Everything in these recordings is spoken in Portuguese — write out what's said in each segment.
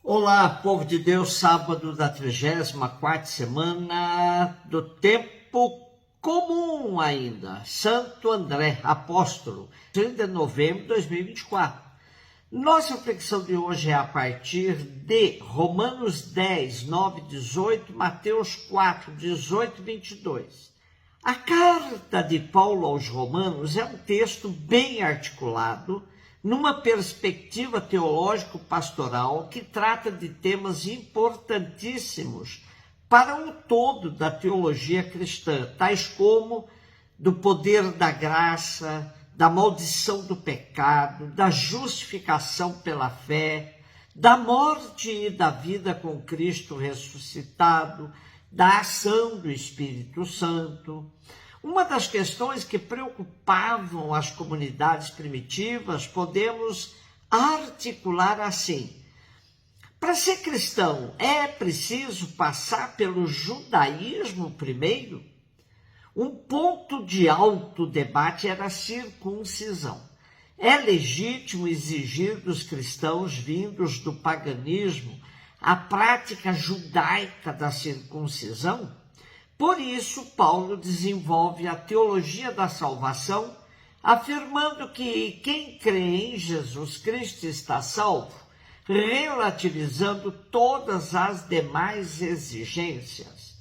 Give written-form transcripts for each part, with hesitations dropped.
Olá, povo de Deus, sábado da 34ª semana do tempo comum ainda, Santo André, apóstolo, 30 de novembro de 2024. Nossa reflexão de hoje é a partir de Romanos 10, 9, 18, Mateus 4, 18 e 22. A carta de Paulo aos Romanos é um texto bem articulado, numa perspectiva teológico-pastoral que trata de temas importantíssimos para o todo da teologia cristã, tais como do poder da graça, da maldição do pecado, da justificação pela fé, da morte e da vida com Cristo ressuscitado, da ação do Espírito Santo. Uma das questões que preocupavam as comunidades primitivas podemos articular assim: para ser cristão, é preciso passar pelo judaísmo primeiro? Um ponto de alto debate era a circuncisão. É legítimo exigir dos cristãos vindos do paganismo a prática judaica da circuncisão? Por isso, Paulo desenvolve a teologia da salvação, afirmando que quem crê em Jesus Cristo está salvo, relativizando todas as demais exigências.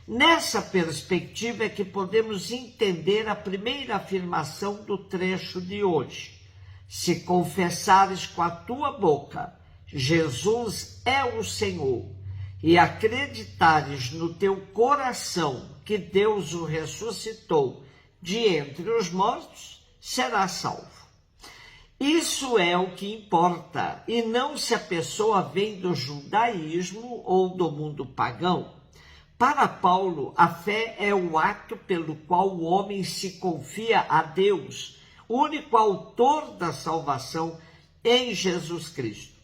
Nessa perspectiva é que podemos entender a primeira afirmação do trecho de hoje. Se confessares com a tua boca, Jesus é o Senhor, e acreditares no teu coração que Deus o ressuscitou de entre os mortos, serás salvo. Isso é o que importa, e não se a pessoa vem do judaísmo ou do mundo pagão. Para Paulo, a fé é o ato pelo qual o homem se confia a Deus, único autor da salvação em Jesus Cristo.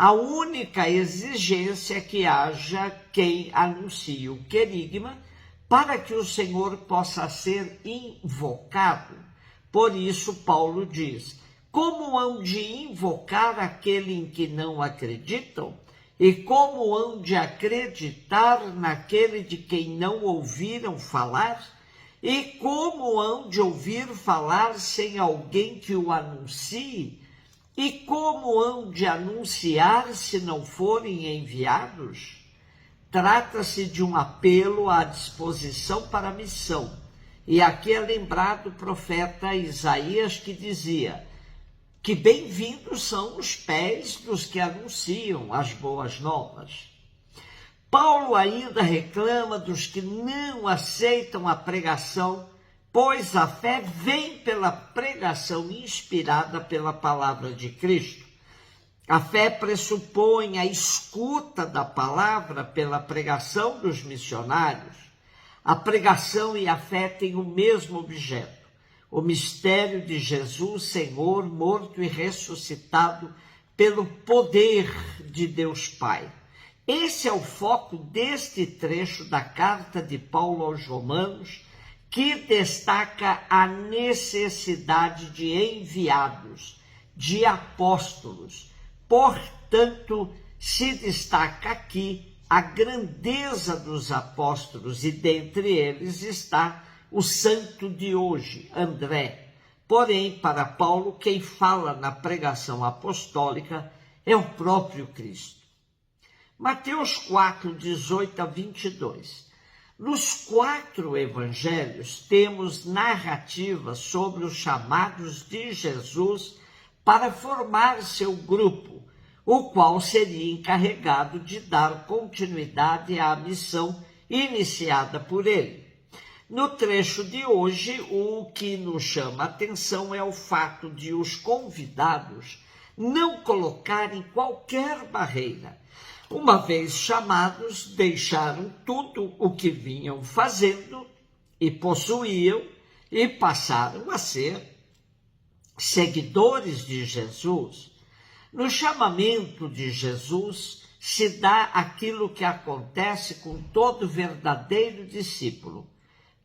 A única exigência é que haja quem anuncie o querigma para que o Senhor possa ser invocado. Por isso, Paulo diz: como hão de invocar aquele em que não acreditam? E como hão de acreditar naquele de quem não ouviram falar? E como hão de ouvir falar sem alguém que o anuncie? E como hão de anunciar se não forem enviados? Trata-se de um apelo à disposição para a missão. E aqui é lembrado o profeta Isaías, que dizia que bem-vindos são os pés dos que anunciam as boas novas. Paulo ainda reclama dos que não aceitam a pregação, pois a fé vem pela pregação inspirada pela palavra de Cristo. A fé pressupõe a escuta da palavra pela pregação dos missionários. A pregação e a fé têm o mesmo objeto: o mistério de Jesus, Senhor, morto e ressuscitado pelo poder de Deus Pai. Esse é o foco deste trecho da carta de Paulo aos Romanos, que destaca a necessidade de enviados, de apóstolos. Portanto, se destaca aqui a grandeza dos apóstolos, e dentre eles está o santo de hoje, André. Porém, para Paulo, quem fala na pregação apostólica é o próprio Cristo. Mateus 4, 18 a 22. Nos 4 evangelhos temos narrativas sobre os chamados de Jesus para formar seu grupo, o qual seria encarregado de dar continuidade à missão iniciada por ele. No trecho de hoje, o que nos chama a atenção é o fato de os convidados não colocarem qualquer barreira. Uma vez chamados, deixaram tudo o que vinham fazendo e possuíam e passaram a ser seguidores de Jesus. No chamamento de Jesus se dá aquilo que acontece com todo verdadeiro discípulo.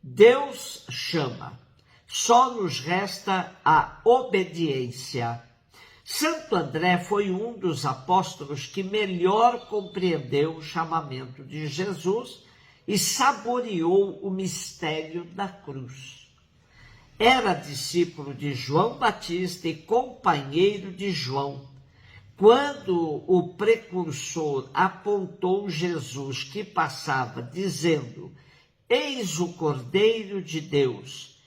Deus chama, só nos resta a obediência. Santo André foi um dos apóstolos que melhor compreendeu o chamamento de Jesus e saboreou o mistério da cruz. Era discípulo de João Batista e companheiro de João. Quando o precursor apontou Jesus que passava, dizendo: "Eis o Cordeiro de Deus",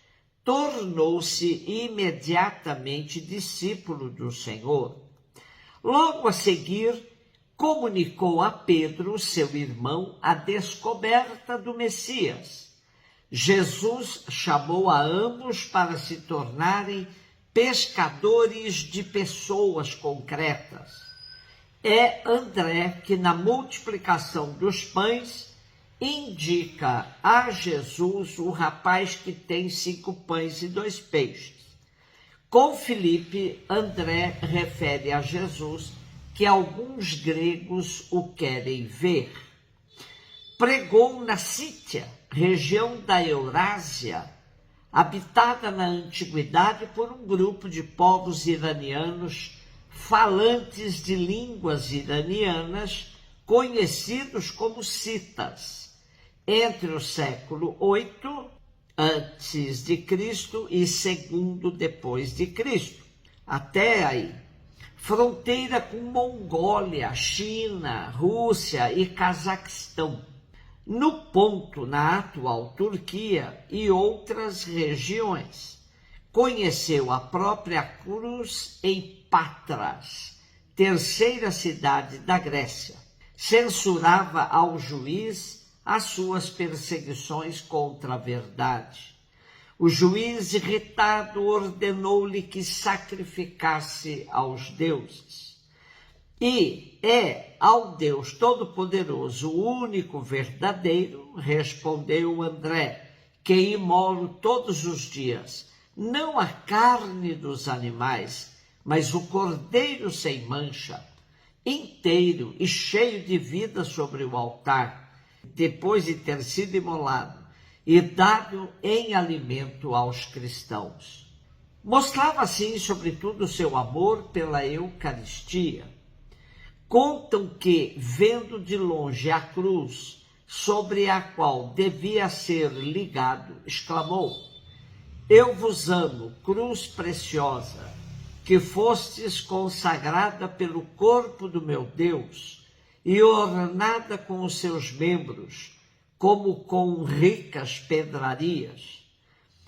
tornou-se imediatamente discípulo do Senhor. Logo a seguir, comunicou a Pedro, seu irmão, a descoberta do Messias. Jesus chamou a ambos para se tornarem pescadores de pessoas concretas. É André que, na multiplicação dos pães, indica a Jesus o rapaz que tem 5 pães e 2 peixes. Com Filipe, André refere a Jesus que alguns gregos o querem ver. Pregou na Sítia, região da Eurásia, habitada na antiguidade por um grupo de povos iranianos falantes de línguas iranianas, conhecidos como citas, entre o século VIII antes de Cristo e II depois de Cristo. Até aí, fronteira com Mongólia, China, Rússia e Cazaquistão, no ponto na atual Turquia e outras regiões. Conheceu a própria cruz em Patras, terceira cidade da Grécia. Censurava ao juiz as suas perseguições contra a verdade. O juiz, irritado, ordenou-lhe que sacrificasse aos deuses. E é ao Deus Todo-Poderoso, o único verdadeiro, respondeu André, que imolo todos os dias, não a carne dos animais, mas o cordeiro sem mancha, inteiro e cheio de vida sobre o altar, depois de ter sido imolado e dado em alimento aos cristãos. Mostrava assim, sobretudo, o seu amor pela Eucaristia. Contam que, vendo de longe a cruz sobre a qual devia ser ligado, exclamou: "Eu vos amo, cruz preciosa, que fostes consagrada pelo corpo do meu Deus e ornada com os seus membros, como com ricas pedrarias.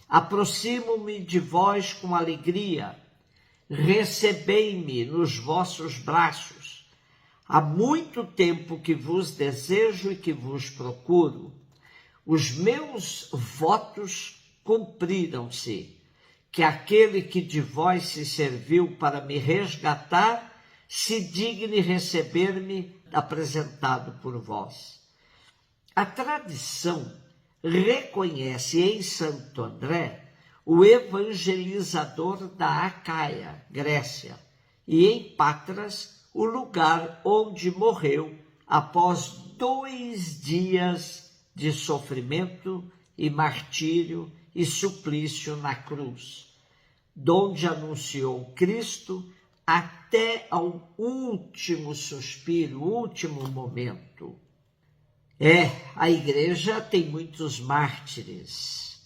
Aproximo-me de vós com alegria, recebei-me nos vossos braços. Há muito tempo que vos desejo e que vos procuro. Os meus votos cumpriram-se, que aquele que de vós se serviu para me resgatar se digne receber-me apresentado por vós." A tradição reconhece em Santo André o evangelizador da Acaia, Grécia, e em Patras o lugar onde morreu após 2 dias de sofrimento e martírio e suplício na cruz, donde anunciou Cristo até ao último suspiro, último momento. A igreja tem muitos mártires,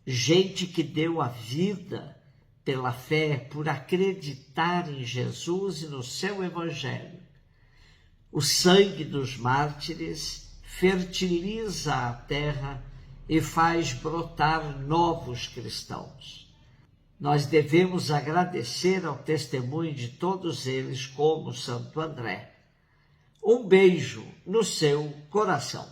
gente que deu a vida pela fé, por acreditar em Jesus e no seu evangelho. O sangue dos mártires fertiliza a terra e faz brotar novos cristãos. Nós devemos agradecer ao testemunho de todos eles, como Santo André. Um beijo no seu coração.